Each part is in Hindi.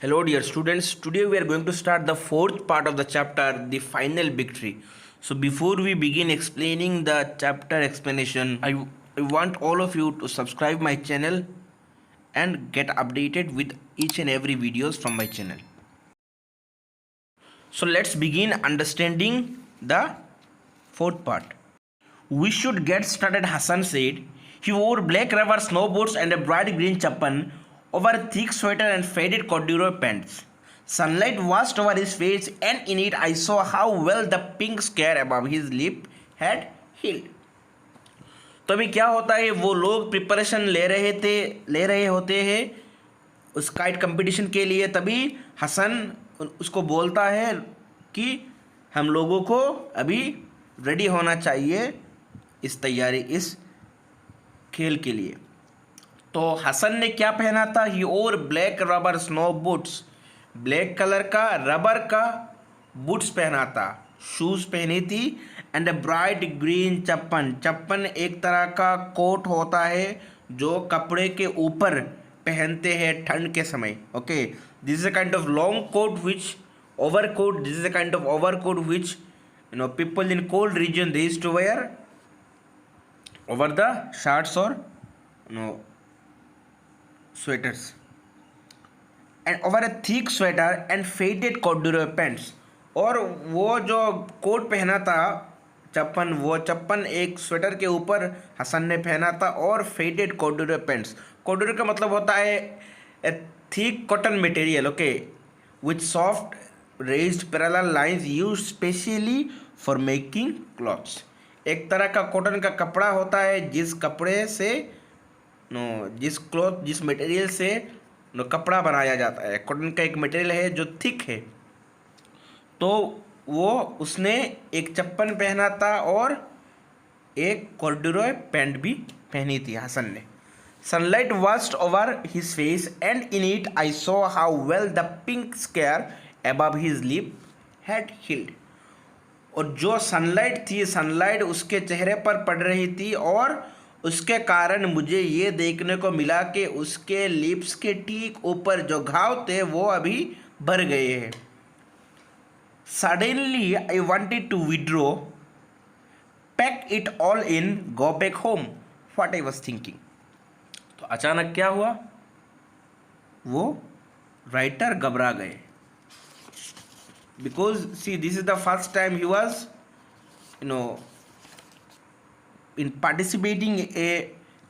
Hello, dear students. Today we are going to start the fourth part of the chapter, the final victory. So, before we begin explaining the chapter explanation, I want all of you to subscribe my channel and get updated with each and every videos from my channel. So, let's begin understanding the fourth part. We should get started, Hassan said. He wore black rubber snow boots and a bright green chappan over a thick sweater and faded corduroy pants. Sunlight washed over his face, and in it I saw how well the pink scare above his lip had healed. तो अभी क्या होता है, वो लोग प्रिपरेशन ले रहे होते हैं उस काइट कंपटीशन के लिए। तभी हसन उसको बोलता है कि हम लोगों को अभी रेडी होना चाहिए इस खेल के लिए। तो हसन ने क्या पहना था? ही और black rubber snow boots, black colour का रबर का बूट्स पहना था, शूज़ पहनी थी। एंड अ ब्राइट ग्रीन चप्पन, चप्पन एक तरह का कोट होता है जो कपड़े के ऊपर पहनते हैं ठंड के समय। Okay, this is a kind of long coat which overcoat, this is a kind of overcoat which people in cold region they used to wear over the shirts or sweaters, and over a thick sweater and faded corduroy pants. और वो जो कोट पहना था चप्पन, वो चप्पन एक स्वेटर के ऊपर हसन ने पहना था और फेडेड corduroy पैंट्स। corduroy का मतलब होता है ए thick cotton material, okay, with soft raised parallel lines used specially for making clothes. एक तरह का कॉटन का कपड़ा होता है जिस कपड़े से जिस मटेरियल से कपड़ा बनाया जाता है। कॉटन का एक मटेरियल है जो थिक है। तो वो उसने एक चप्पन पहना था और एक कॉर्डुरॉय पैंट भी पहनी थी हसन ने। Sunlight washed over his face and in it I saw how well the pink scar above his lip had healed. और जो सनलाइट थी, सनलाइट उसके चेहरे पर पड़ रही थी और उसके कारण मुझे ये देखने को मिला कि उसके लिप्स के ठीक ऊपर जो घाव थे वो अभी भर गए हैं। Suddenly I wanted to withdraw, pack it all in, go back home, what I was thinking. तो अचानक क्या हुआ, वो राइटर घबरा गए। Because see, this is the first time he was in participating a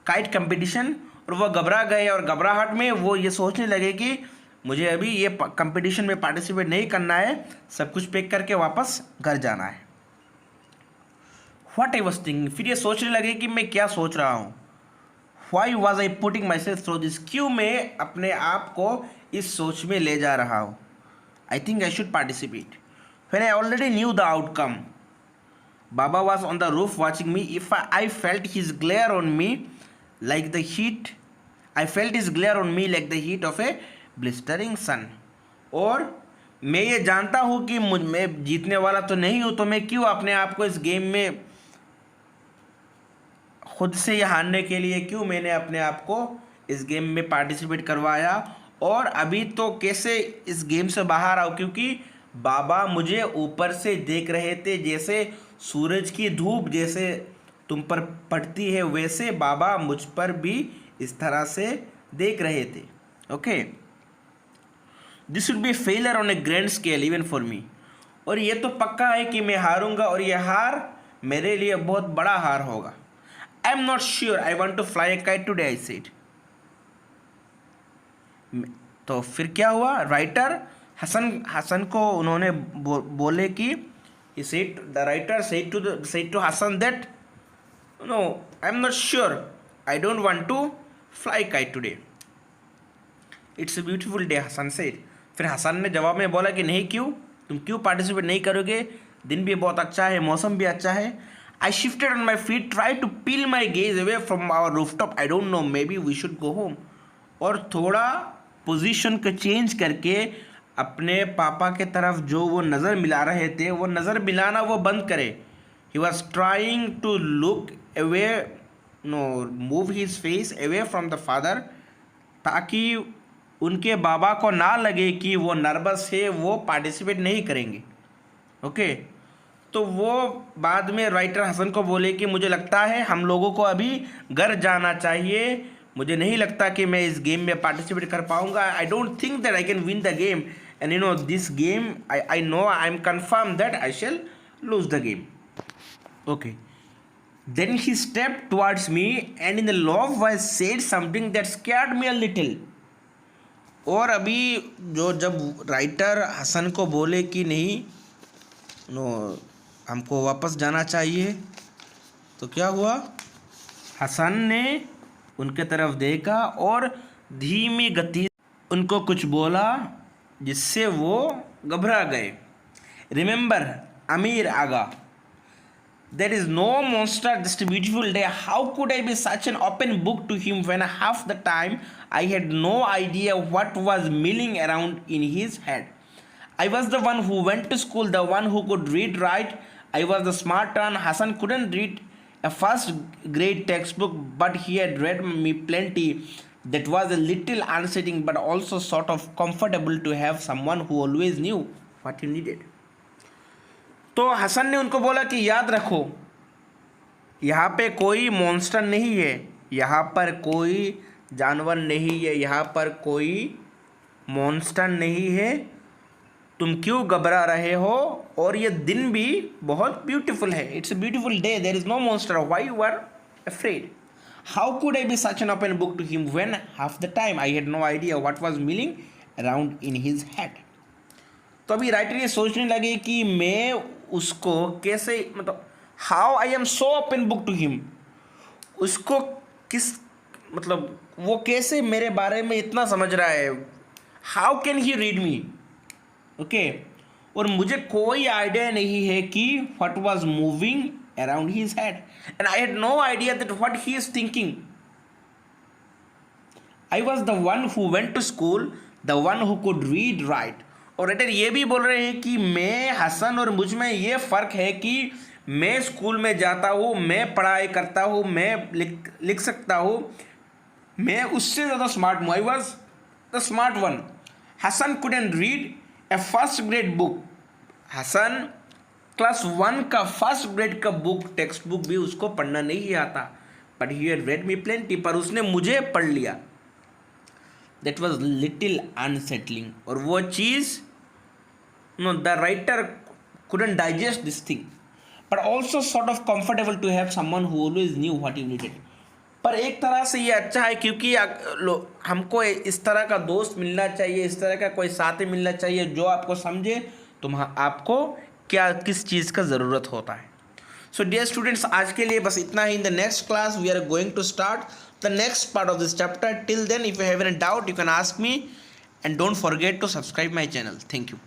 kite competition, और वो घबरा गए और घबराहट में वो ये सोचने लगे कि मुझे अभी ये कंपटीशन में पार्टिसिपेट नहीं करना है, सब कुछ पैक करके वापस घर जाना है। व्हाट आई वॉज थिंकिंग, फिर ये सोचने लगे कि मैं क्या सोच रहा हूँ। Why was I putting my self through this, क्यों मैं अपने आप को इस सोच में ले जा रहा हूँ। I think I should participate. When I already knew the outcome, Baba was on the roof watching me. If I felt his glare on me like the heat, I felt his glare on me like the heat of a blistering sun. और मैं ये जानता हूँ कि मैं जीतने वाला तो नहीं हूँ, तो मैं क्यों अपने आप को इस गेम में खुद से ये हारने के लिए क्यों मैंने अपने आप को इस गेम में पार्टिसिपेट करवाया। और अभी तो कैसे इस गेम से बाहर आओ, क्योंकि बाबा मुझे ऊपर से देख रहे थे, जैसे सूरज की धूप जैसे तुम पर पड़ती है वैसे बाबा मुझ पर भी इस तरह से देख रहे थे। Okay, this would be failure on A grand scale even for me. और ये तो पक्का है कि मैं हारूंगा और ये हार मेरे लिए बहुत बड़ा हार होगा। I am not sure I want to fly a kite today, I said. तो फिर क्या हुआ, राइटर हसन को उन्होंने बोले कि the writer said to Hasan that no, I am not sure, I don't want to fly kite today, it's a beautiful day, Hasan said. फिर हसन ने जवाब में बोला कि नहीं, क्यों, तुम क्यों पार्टिसिपेट नहीं करोगे, दिन भी बहुत अच्छा है, मौसम भी अच्छा है। I shifted on my feet, try to peel my gaze away from our rooftop, I don't know, maybe we should go home. और थोड़ा पोजीशन को चेंज करके अपने पापा के तरफ जो वो नज़र मिला रहे थे, वो नज़र मिलाना वो बंद करे। He was trying to look away, move his face away from the father, ताकि उनके बाबा को ना लगे कि वो नर्वस है, वो पार्टिसिपेट नहीं करेंगे। ओके, तो वो बाद में राइटर हसन को बोले कि मुझे लगता है हम लोगों को अभी घर जाना चाहिए, मुझे नहीं लगता कि मैं इस गेम में पार्टिसिपेट कर पाऊँगा। I don't think that I can win the game, and you know this game I know I am confirm that I shall lose the game. Okay, then he stepped towards me and in a low voice said something that scared me a little। और अभी जब राइटर हसन को बोले कि नहीं नो हमको वापस जाना चाहिए, तो क्या हुआ, हसन ने उनके तरफ देखा और धीमी गति उनको कुछ बोला जिससे वो घबरा गए। रिमेंबर अमीर आगा, there is no monster, just a beautiful day. How could I be such an open book to him when half the time I had no idea what was milling around in his head? I was the one who went to school, the one who could read right. I was the smart one. Hassan couldn't read a first grade textbook, but he had read me plenty. That was a little unsettling, but also sort of comfortable to have someone who always knew what you needed. तो हसन ने उनको बोला कि याद रखो, यहाँ पे कोई मॉन्स्टर नहीं है, यहाँ पर कोई जानवर नहीं है, यहाँ पर कोई मॉन्स्टर नहीं है, तुम क्यों घबरा रहे हो, और ये दिन भी बहुत ब्यूटीफुल है, it's a beautiful day, there is no monster, why you are afraid. How could I be such an open book to him when half the time I had no idea what was milling around in his head. तो अभी राइटर ये सोचने लगे कि मैं उसको कैसे, मतलब how I am so open book to him, उसको किस, मतलब वो कैसे मेरे बारे में इतना समझ रहा है, how can he read me. Okay, और मुझे कोई आइडिया नहीं है कि what was moving around his head, and I had no idea that what he is thinking. I was the one who went to school, the one who could read write. और राइटर ये भी बोल रहे हैं कि मैं, हसन और मुझ में ये फ़र्क है कि मैं स्कूल में जाता हूँ, मैं पढ़ाई करता हूँ, मैं लिख सकता हूँ, मैं उससे ज़्यादा स्मार्ट हूँ। I was the smart one. Hasan couldn't read a first grade book, Hasan class 1 का फर्स्ट ग्रेड का बुक, टेक्स्ट बुक भी उसको पढ़ना नहीं आता, but he had read me plenty, पर उसने मुझे पढ़ लिया। दैट वॉज लिटिल अनसेटलिंग, और वो चीज़ no the writer couldn't digest this thing, but also sort of comfortable to have someone who always knew what you needed। पर एक तरह से ये अच्छा है क्योंकि हमको इस तरह का दोस्त मिलना चाहिए, इस तरह का कोई साथी मिलना चाहिए जो आपको समझे तुम आपको क्या किस चीज़ का ज़रूरत होता है। सो डियर स्टूडेंट्स, आज के लिए बस इतना ही। In the next class we are going to start the next part of this chapter. Till then if you have any doubt you can ask me, and don't forget to subscribe my channel. Thank you.